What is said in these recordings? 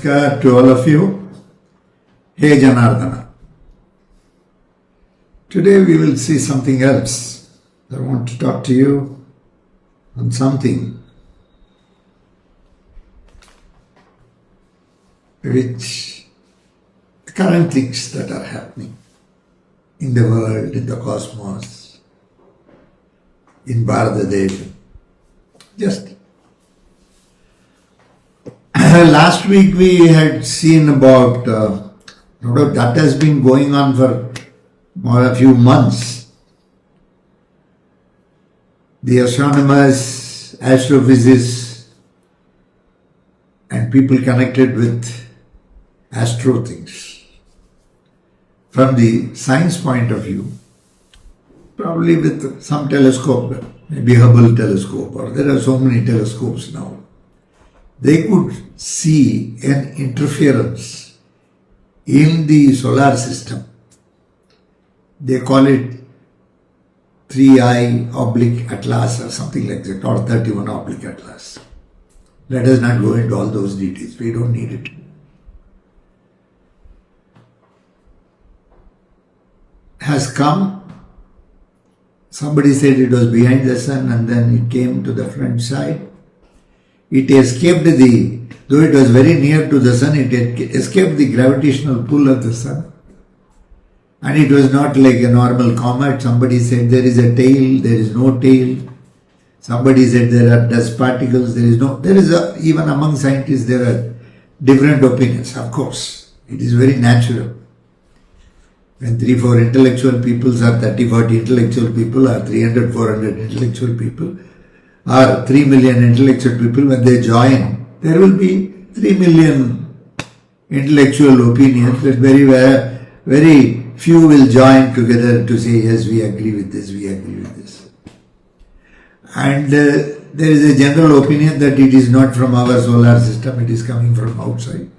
Namaskar to all of you. Hey Janardana. Today we will see something else. I want to talk to you on something which the current things that are happening in the world, in the cosmos, in Bharatadesh. Just last week we had seen about that has been going on for a few months. The astronomers, astrophysicists, and people connected with astro things. From the science point of view, probably with some telescope, maybe Hubble telescope, or there are so many telescopes now, they could see an interference in the solar system. They call it 3I oblique atlas or something like that, or 31 oblique atlas. Let us not go into all those details. We don't need it. Has come. Somebody said it was behind the sun and then it came to the front side. It escaped though it was very near to the sun, it escaped the gravitational pull of the sun. And it was not like a normal comet. Somebody said there is a tail, there is no tail. Somebody said there are dust particles, even among scientists there are different opinions, of course. It is very natural. When 3-4 intellectual people or 30-40 intellectual people or 300-400 intellectual people or 3 million intellectual people, when they join, there will be 3 million intellectual opinions, but very few will join together to say, yes, we agree with this, we agree with this. And there is a general opinion that it is not from our solar system, it is coming from outside.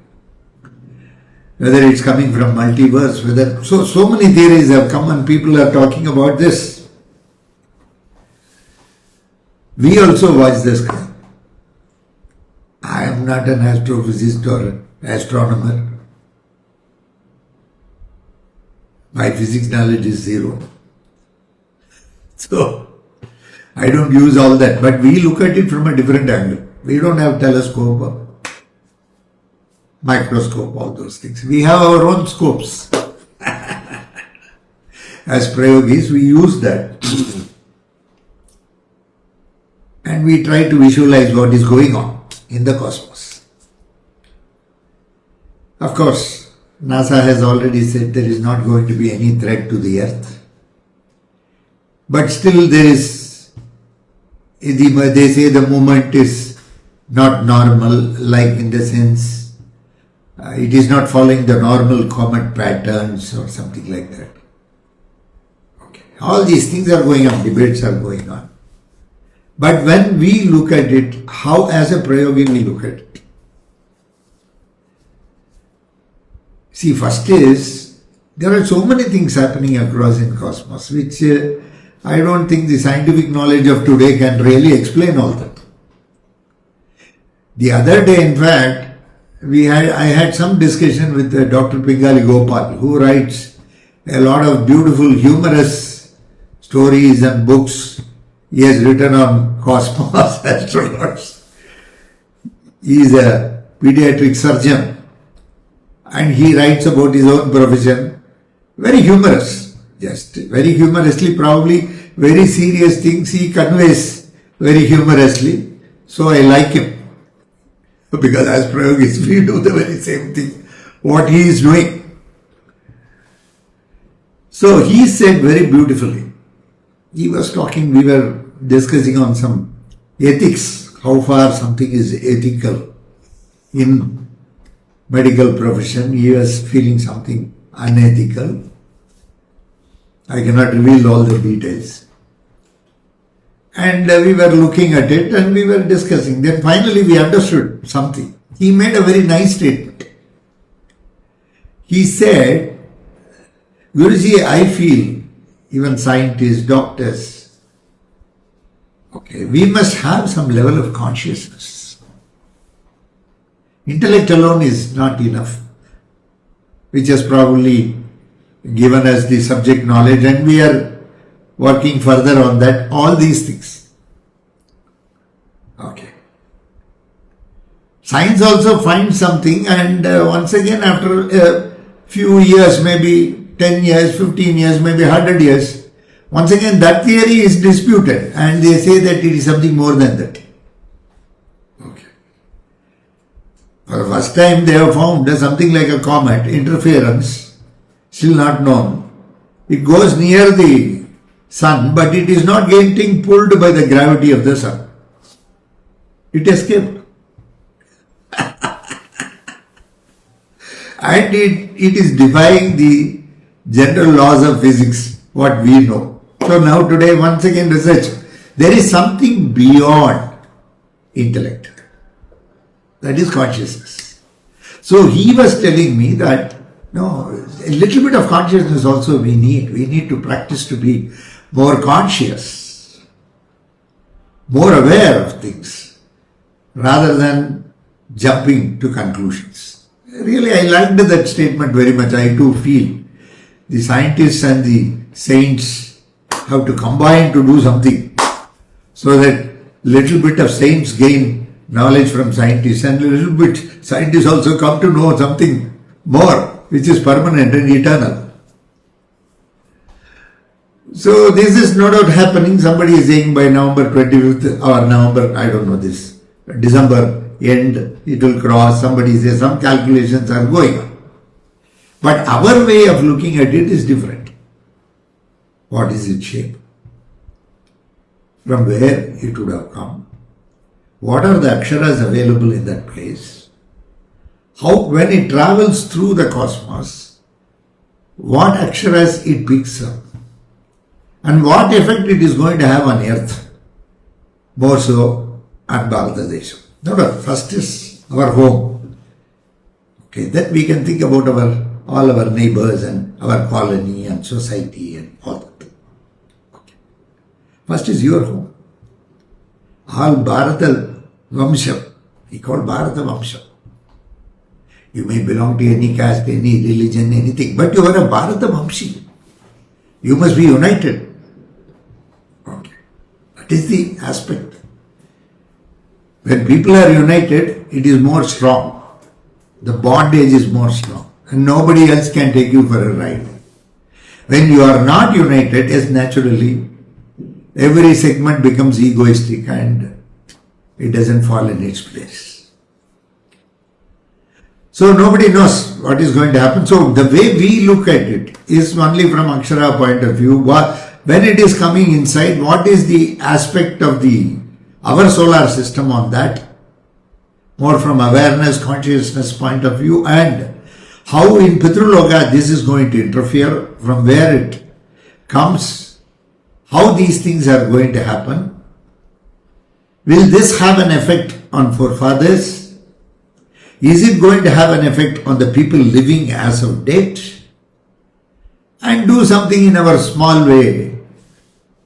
Whether it's coming from multiverse, so many theories have come and people are talking about this. We also watch the sky. I am not an astrophysicist or an astronomer. My physics knowledge is zero. So, I don't use all that. But we look at it from a different angle. We don't have telescope or microscope, all those things. We have our own scopes. As Prayogis, we use that. And we try to visualize what is going on in the cosmos. Of course, NASA has already said there is not going to be any threat to the Earth. But still there is, they say the movement is not normal, like in the sense, it is not following the normal comet patterns or something like that. Okay. All these things are going on, debates are going on. But when we look at it, how as a Prayogi we look at it? See, first is, there are so many things happening across in cosmos, which I don't think the scientific knowledge of today can really explain all that. The other day, in fact, I had some discussion with Dr. Pingali Gopal, who writes a lot of beautiful, humorous stories and books. He has written on cosmos, astronauts. He is a pediatric surgeon and he writes about his own profession. Very humorous, just very humorously, probably very serious things he conveys very humorously. So I like him. Because as Prayogis, we do the very same thing, what he is doing. So he said very beautifully, he was talking, we were discussing on some ethics, how far something is ethical in medical profession. He was feeling something unethical. I cannot reveal all the details. And we were looking at it and we were discussing. Then finally we understood something. He made a very nice statement. He said, Guruji, I feel, even scientists, doctors, okay, we must have some level of consciousness. Intellect alone is not enough, which has probably given us the subject knowledge, and we are working further on that, all these things. Okay. Science also finds something, and once again after a few years, maybe 10 years, 15 years, maybe 100 years, once again that theory is disputed and they say that it is something more than that. Okay. For the first time they have found something like a comet, interference, still not known. It goes near the sun, but it is not getting pulled by the gravity of the sun. It escaped. And it is defying the general laws of physics, what we know. So now today, once again research, there is something beyond intellect. That is consciousness. So he was telling me that, no, a little bit of consciousness also we need. We need to practice to be more conscious, more aware of things, rather than jumping to conclusions. Really, I liked that statement very much. I too feel the scientists and the saints have to combine to do something, so that little bit of saints gain knowledge from scientists, and little bit scientists also come to know something more, which is permanent and eternal. So this is no doubt happening. Somebody is saying by November 25th or November, I don't know this, December end, it will cross. Somebody says some calculations are going on. But our way of looking at it is different. What is its shape? From where it would have come? What are the aksharas available in that place? How, when it travels through the cosmos, what aksharas it picks up? And what effect it is going to have on earth? More so on Bharatadesham. No, first is our home. Okay, then we can think about all our neighbors and our colony and society and all that. Okay. First is your home. All Bharata Vamsha. We call Bharata Vamsha. You may belong to any caste, any religion, anything, but you are a Bharata Vamshi. You must be united. Okay. That is the aspect. When people are united, it is more strong. The bondage is more strong. And nobody else can take you for a ride. When you are not united, yes, naturally, every segment becomes egoistic and it doesn't fall in its place. So nobody knows what is going to happen. So the way we look at it is only from Akshara point of view. When it is coming inside, what is the aspect of our solar system on that? More from awareness, consciousness point of view, and how in Pitruloka this is going to interfere, from where it comes, how these things are going to happen. Will this have an effect on forefathers? Is it going to have an effect on the people living as of date? And do something in our small way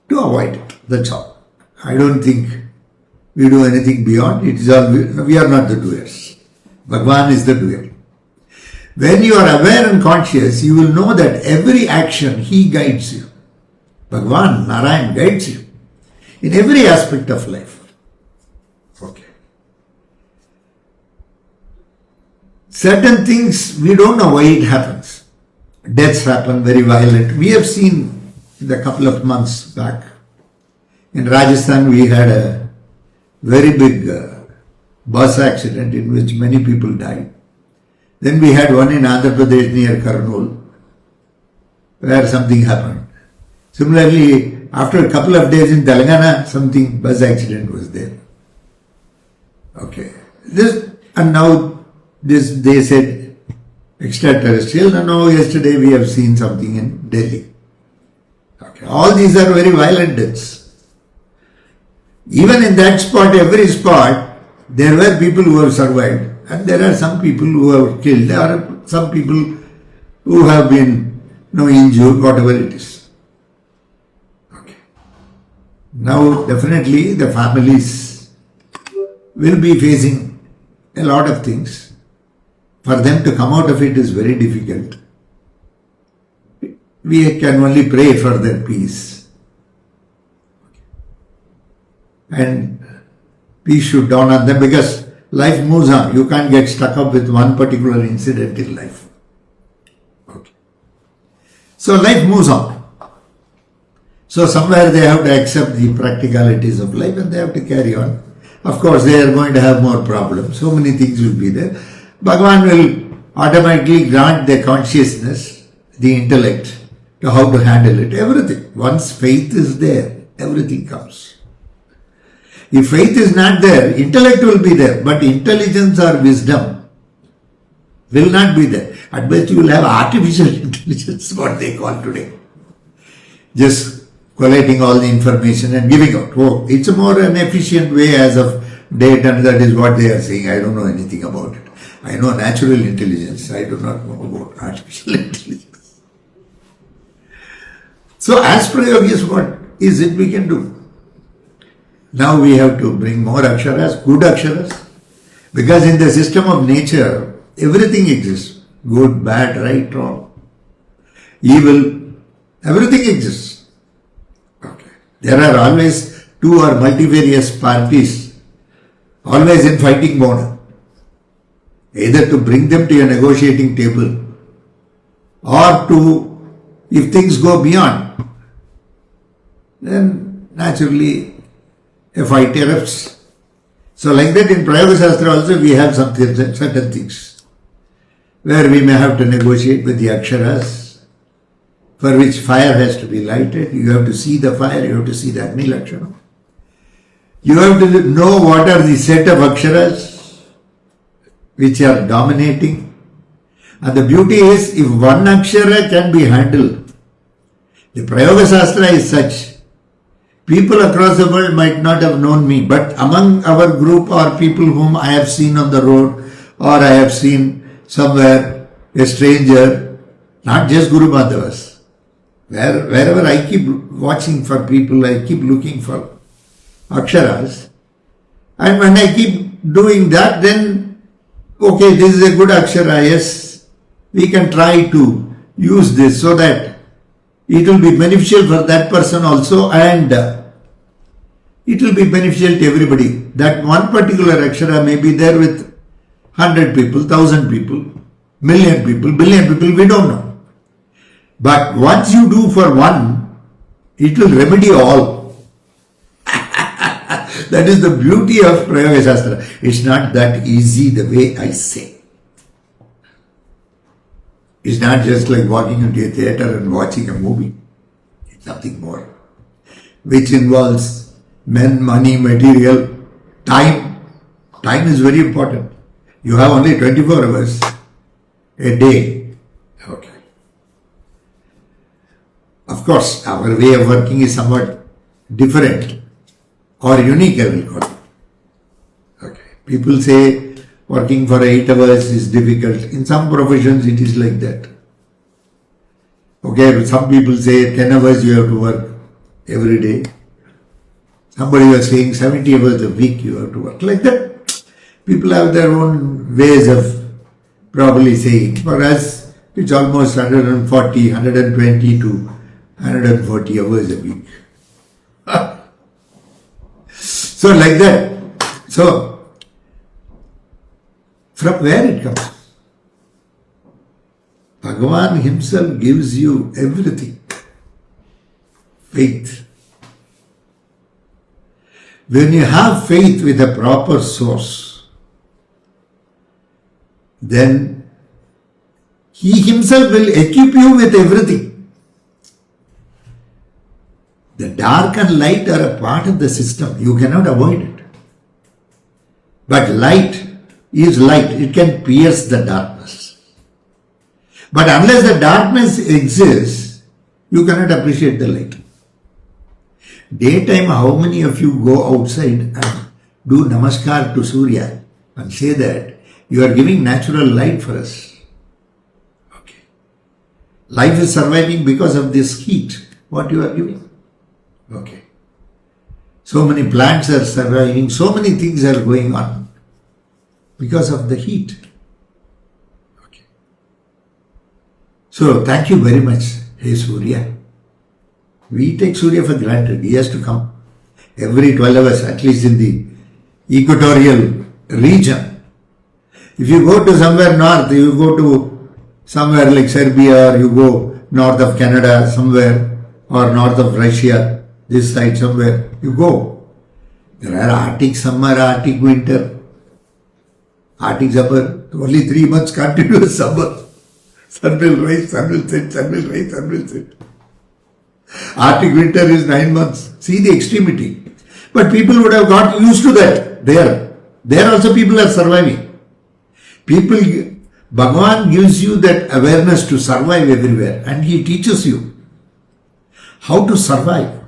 to avoid it. That's all. I don't think we do anything beyond. It is all, we are not the doers. Bhagwan is the doer. When you are aware and conscious, you will know that every action, he guides you. Bhagwan, Narayan guides you in every aspect of life. Okay. Certain things, we don't know why it happens. Deaths happen, very violent. We have seen in a couple of months back, in Rajasthan we had a very big bus accident in which many people died. Then we had one in Andhra Pradesh near Kurnool, where something happened. Similarly, after a couple of days in Telangana, something bus accident was there. Okay. And now they said extraterrestrial, and now yesterday we have seen something in Delhi. Okay. All these are very violent deaths. Even in that spot, every spot, there were people who have survived, and there are some people who have killed. There are some people who have been injured, whatever it is. Okay. Now, definitely the families will be facing a lot of things. For them to come out of it is very difficult. We can only pray for their peace. And peace should dawn on them, because life moves on. You can't get stuck up with one particular incident in life. Okay. So life moves on. So somewhere they have to accept the practicalities of life and they have to carry on. Of course, they are going to have more problems. So many things will be there. Bhagavan will automatically grant the consciousness, the intellect, to how to handle it. Everything. Once faith is there, everything comes. If faith is not there, intellect will be there, but intelligence or wisdom will not be there. At best you will have artificial intelligence, what they call today. Just collating all the information and giving out. Oh, it's a more an efficient way as of date, and that is what they are saying. I don't know anything about it. I know natural intelligence. I do not know about artificial intelligence. So as Prayoga is what is it we can do? Now we have to bring more aksharas, good aksharas, because in the system of nature, everything exists. Good, bad, right, wrong, evil, everything exists. Okay. There are always two or multivarious parties, always in fighting mode. Either to bring them to a negotiating table, or to, if things go beyond, then naturally a fight erupts. So like that in Prayoga Shastra also we have certain things where we may have to negotiate with the aksharas, for which fire has to be lighted. You have to see the fire, you have to see the Agni Lakshana. You have to know what are the set of aksharas which are dominating. And the beauty is, if one akshara can be handled, the Prayoga Shastra is such, people across the world might not have known me, but among our group or people whom I have seen on the road or I have seen somewhere, a stranger, not just Guru Madhavas, wherever I keep watching for people, I keep looking for aksharas, and when I keep doing that, then okay, this is a good akshara, yes, we can try to use this so that it will be beneficial for that person also, and it will be beneficial to everybody. That one particular akshara may be there with 100 people, 1,000 people, million people, billion people, we don't know. But once you do for one, it will remedy all. That is the beauty of Prayoga Shastra. It's not that easy the way I say. It's not just like walking into a theatre and watching a movie. It's nothing more. Which involves men, money, material, time. Time is very important. You have only 24 hours a day. Okay. Of course, our way of working is somewhat different or unique, I will call it. Okay. People say working for 8 hours is difficult. In some professions, it is like that. Okay, some people say 10 hours you have to work every day. Somebody was saying 70 hours a week you have to work. Like that. People have their own ways of probably saying. For us, it's almost 140, 120 to 140 hours a week. So like that. So, from where it comes? Bhagavan himself gives you everything. Faith. When you have faith with a proper source, then he himself will equip you with everything. The dark and light are a part of the system. You cannot avoid it. But light is light. It can pierce the darkness. But unless the darkness exists, you cannot appreciate the light. Daytime, how many of you go outside and do namaskar to Surya and say that you are giving natural light for us? Okay. Life is surviving because of this heat, what you are giving. Okay. So many plants are surviving, so many things are going on. because of the heat. Okay. So thank you very much, hey Surya. We take Surya for granted. He has to come every 12 hours, at least in the equatorial region. If you go to somewhere north, you go to somewhere like Serbia, or you go north of Canada somewhere, or north of Russia, this side somewhere, you go. There are Arctic summer, Arctic winter. Arctic summer, only 3 months continuous summer. Sun will rise, sun will set, sun will rise, sun will set. Arctic winter is 9 months. See the extremity. But people would have got used to that. There also people are surviving. Bhagavan gives you that awareness to survive everywhere, and he teaches you how to survive.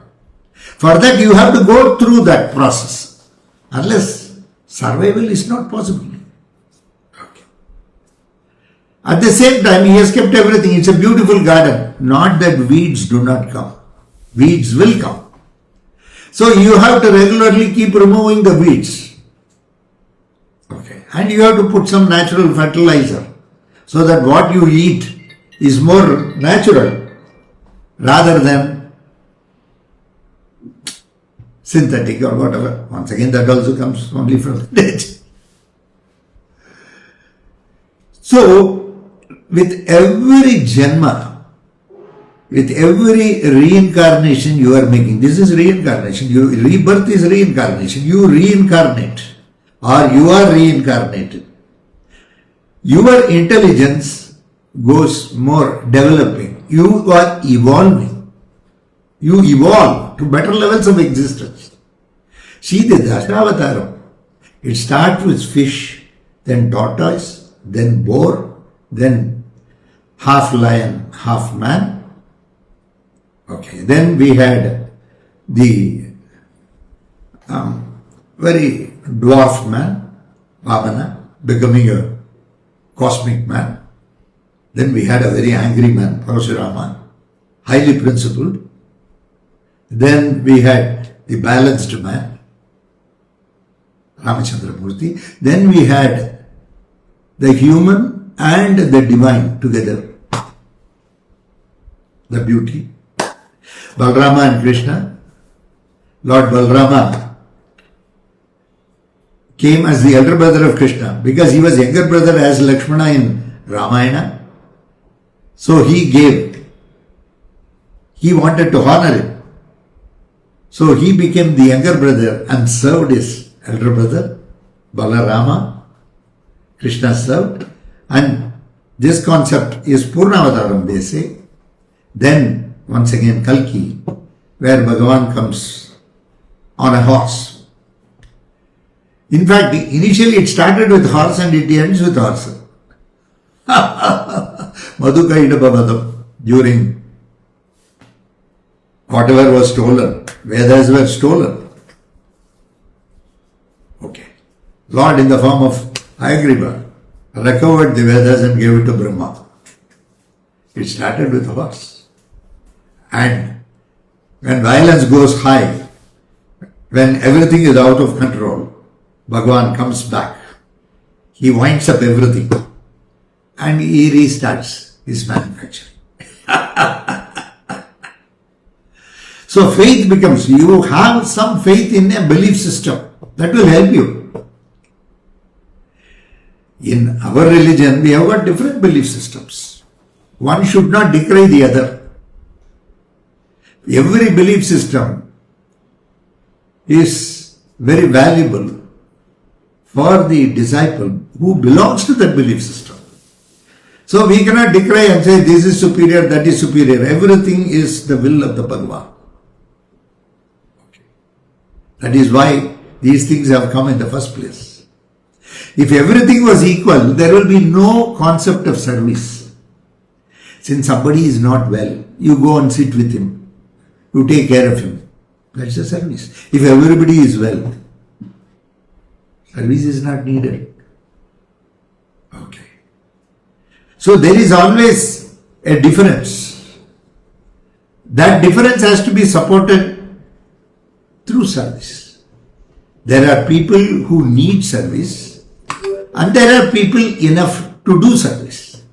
For that you have to go through that process. Unless survival is not possible. Okay. At the same time, he has kept everything. It's a beautiful garden. Not that weeds do not come. Weeds will come. So you have to regularly keep removing the weeds. Okay. And you have to put some natural fertilizer so that what you eat is more natural rather than synthetic or whatever. Once again, that also comes only from the nature. So, with every janma, with every reincarnation you are making, this is reincarnation, rebirth is reincarnation, you reincarnate or you are reincarnated. Your intelligence goes more developing, you are evolving, you evolve to better levels of existence. See the Dashavataram, it starts with fish, then tortoise, then boar, then half lion, half man. Okay, then we had the very dwarf man, Vamana, becoming a cosmic man. Then we had a very angry man, Parashurama, highly principled. Then we had the balanced man, Ramachandra Murthy. Then we had the human and the divine together, the beauty. Balarama and Krishna. Lord Balarama came as the elder brother of Krishna because he was younger brother as Lakshmana in Ramayana. So he wanted to honor him. So he became the younger brother and served his elder brother, Balarama. Krishna served. And this concept is Purnavataram, they say. Then once again Kalki, where Bhagavan comes on a horse. In fact, initially it started with horse and it ends with horse. Madhukaidabhavadam, during whatever was stolen, Vedas were stolen. Okay. Lord in the form of Hayagriva recovered the Vedas and gave it to Brahma. It started with horse. And when violence goes high, when everything is out of control, Bhagavan comes back. He winds up everything and he restarts his manufacturing. So faith becomes, you have some faith in a belief system that will help you. In our religion, we have got different belief systems. One should not decry the other. Every belief system is very valuable for the disciple who belongs to that belief system. So we cannot decry and say this is superior, that is superior. Everything is the will of the Bhagavan. That is why these things have come in the first place. If everything was equal, there will be no concept of service. Since somebody is not well, you go and sit with him. You take care of him. That's the service. If everybody is well, service is not needed. Okay. So there is always a difference. That difference has to be supported through service. There are people who need service And there are people enough to do service.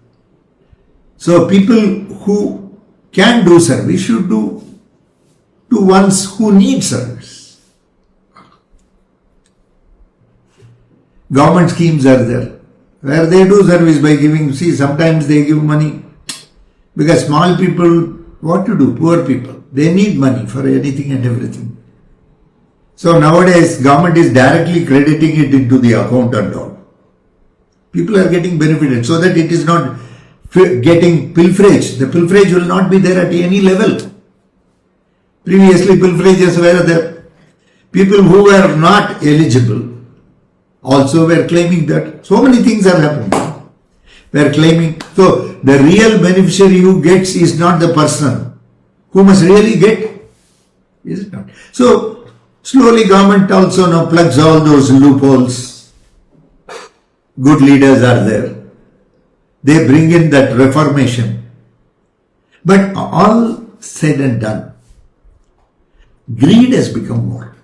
So people who can do service should do to ones who need service. Government schemes are there where they do service by giving, see, sometimes they give money because small people, what to do, poor people, they need money for anything and everything. So nowadays government is directly crediting it into the account and all. People are getting benefited so that it is not getting pilferage. The pilferage will not be there at any level. Previously pilferages were there. People who were not eligible also were claiming that. So many things are happening. Were claiming. So the real beneficiary who gets is not the person who must really get. Is it not? So slowly government also now plugs all those loopholes. Good leaders are there. They bring in that reformation. But all said and done, greed has become more.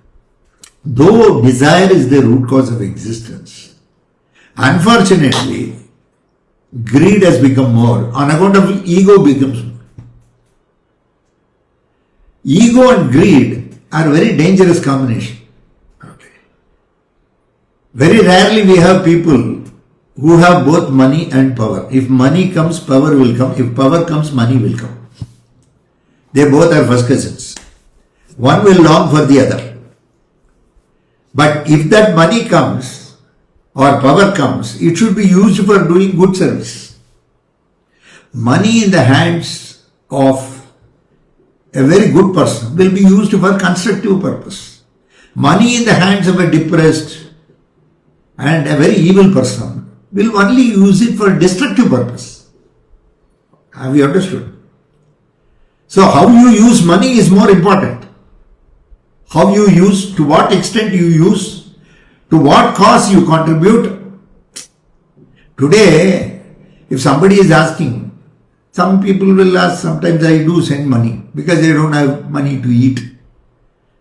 Though desire is the root cause of existence, unfortunately, greed has become more. On account of ego becomes more. Ego and greed are very dangerous combination. Okay. Very rarely we have people who have both money and power. If money comes, power will come. If power comes, money will come. They both are first cousins. One will long for the other. But if that money comes or power comes, it should be used for doing good service. Money in the hands of a very good person will be used for constructive purpose. Money in the hands of a depressed and a very evil person will only use it for destructive purpose. Have you understood? So how you use money is more important. How you use, to what extent you use, to what cause you contribute. Today, if somebody is asking, some people will ask, sometimes I do send money because they don't have money to eat.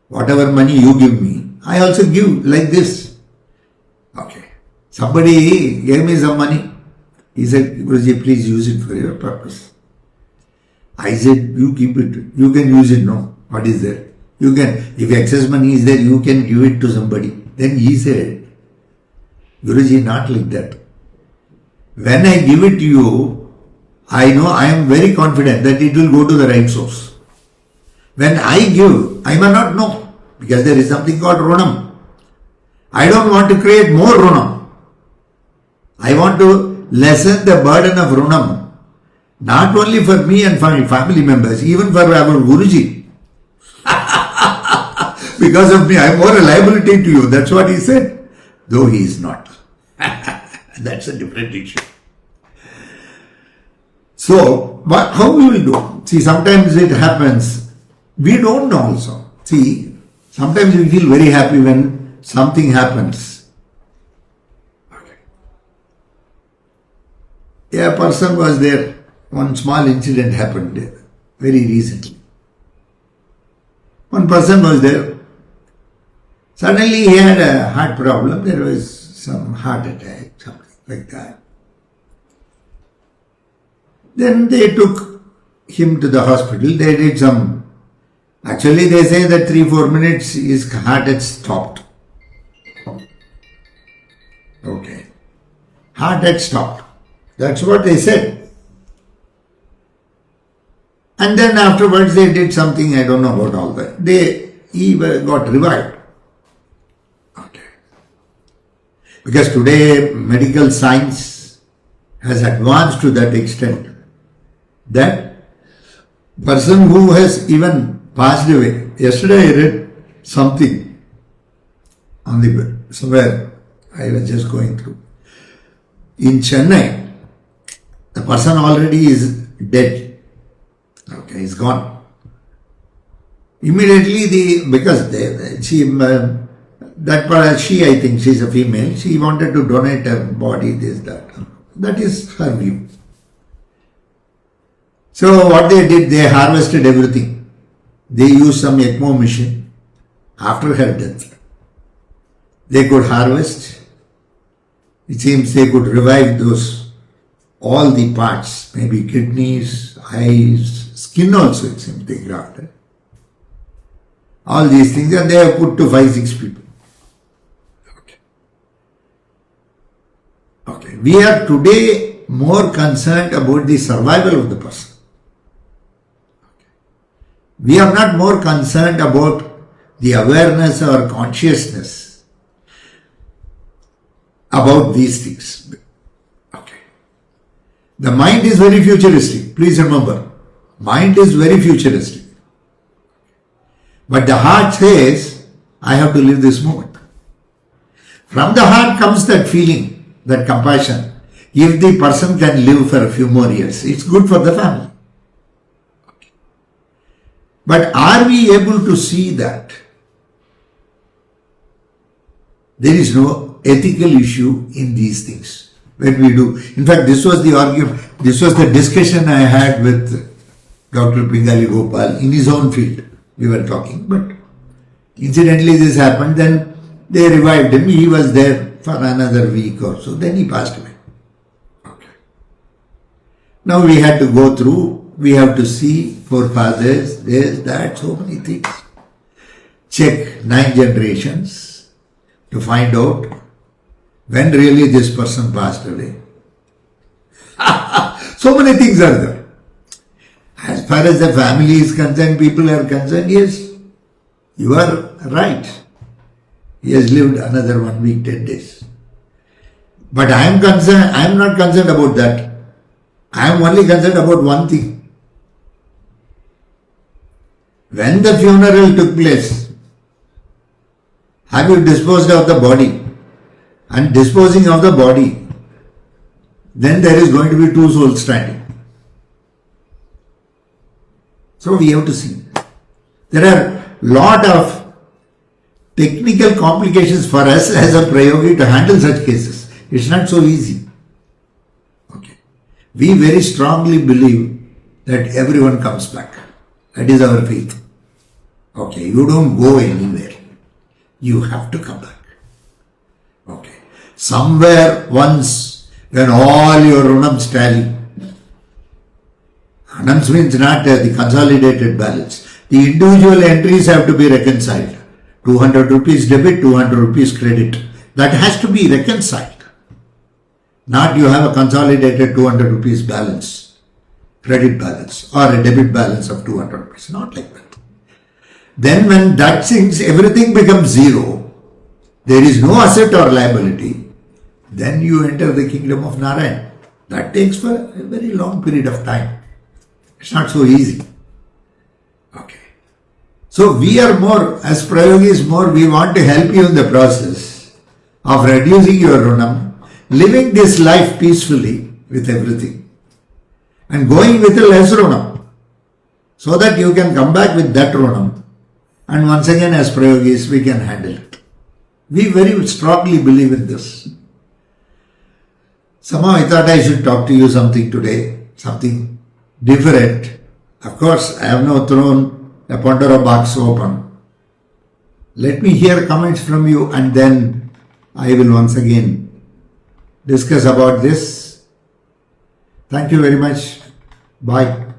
Whatever money you give me, I also give like this. Okay. Somebody gave me some money. He said, Guruji, please use it for your purpose. I said, you keep it. You can use it now. What is there? You can, if excess money is there, you can give it to somebody. Then he said, Guruji, not like that. When I give it to you, I know, I am very confident that it will go to the right source. When I give, I may not know because there is something called runam. I don't want to create more runam. I want to lessen the burden of runam, not only for me and for my family members, even for our Guruji. Because of me, I am more a liability to you. That's what he said. Though he is not. That's a different issue. So, how we will do? See, sometimes it happens. We don't know also. See, sometimes we feel very happy when something happens. A person was there, one small incident happened very recently. One person was there. Suddenly he had a heart problem. There was some heart attack, something like that. Then they took him to the hospital. They did some, actually they say that 3-4 minutes his heart had stopped. Okay. Heart had stopped. That's what they said. And then afterwards they did something, I don't know about all that. He got revived. Okay. Because today medical science has advanced to that extent that person who has even passed away. Yesterday I read something on the somewhere I was just going through. In Chennai, the person already is dead. Okay, he's gone. Immediately, because she, I think she's a female, she wanted to donate her body, this, that. That is her view. So what they did, they harvested everything. They used some ECMO machine after her death. They could harvest it seems they could revive all the parts, maybe kidneys, eyes, skin also it seems they got. All these things, and they have put to 5-6 people. Okay. We are today more concerned about the survival of the person. We are not more concerned about the awareness or consciousness about these things. Okay. The mind is very futuristic. Please remember, mind is very futuristic. But the heart says, I have to live this moment. From the heart comes that feeling, that compassion. If the person can live for a few more years, it's good for the family. Okay. But are we able to see that? There is no ethical issue in these things when we do. In fact, this was the argument, this was the discussion I had with Dr. Pingali Gopal in his own field. We were talking, but incidentally this happened, then they revived him. He was there for another week or so, then he passed away. Okay. Now we had to go through, we have to see forefathers, this, that, so many things. Check 9 generations to find out when really this person passed away. So many things are there. As far as the family is concerned, people are concerned, yes, you are right. He has lived another 1 week, 10 days. But I am not concerned about that. I am only concerned about one thing. When the funeral took place, have you disposed of the body? And disposing of the body, then there is going to be 2 souls standing. So we have to see. There are lot of technical complications for us as a prayogi to handle such cases. It's not so easy. Okay. We very strongly believe that everyone comes back. That is our faith. Okay. You don't go anywhere. You have to come back. Okay. Somewhere once when all your runams tally, Anams means not the consolidated balance. The individual entries have to be reconciled. 200 rupees debit, 200 rupees credit. That has to be reconciled. Not you have a consolidated 200 rupees balance, credit balance, or a debit balance of 200 rupees. Not like that. Then when that sinks, everything becomes zero. There is no asset or liability. Then you enter the kingdom of Narayan. That takes for a very long period of time. It's not so easy. Okay. So we are more, as prayogis more, we want to help you in the process of reducing your runam, living this life peacefully with everything, and going with a less runam, so that you can come back with that runam, and once again as prayogis we can handle it. We very strongly believe in this. Somehow I thought I should talk to you something today, something different. Of course, I have now thrown a Pandora box open. Let me hear comments from you, and then I will once again discuss about this. Thank you very much. Bye.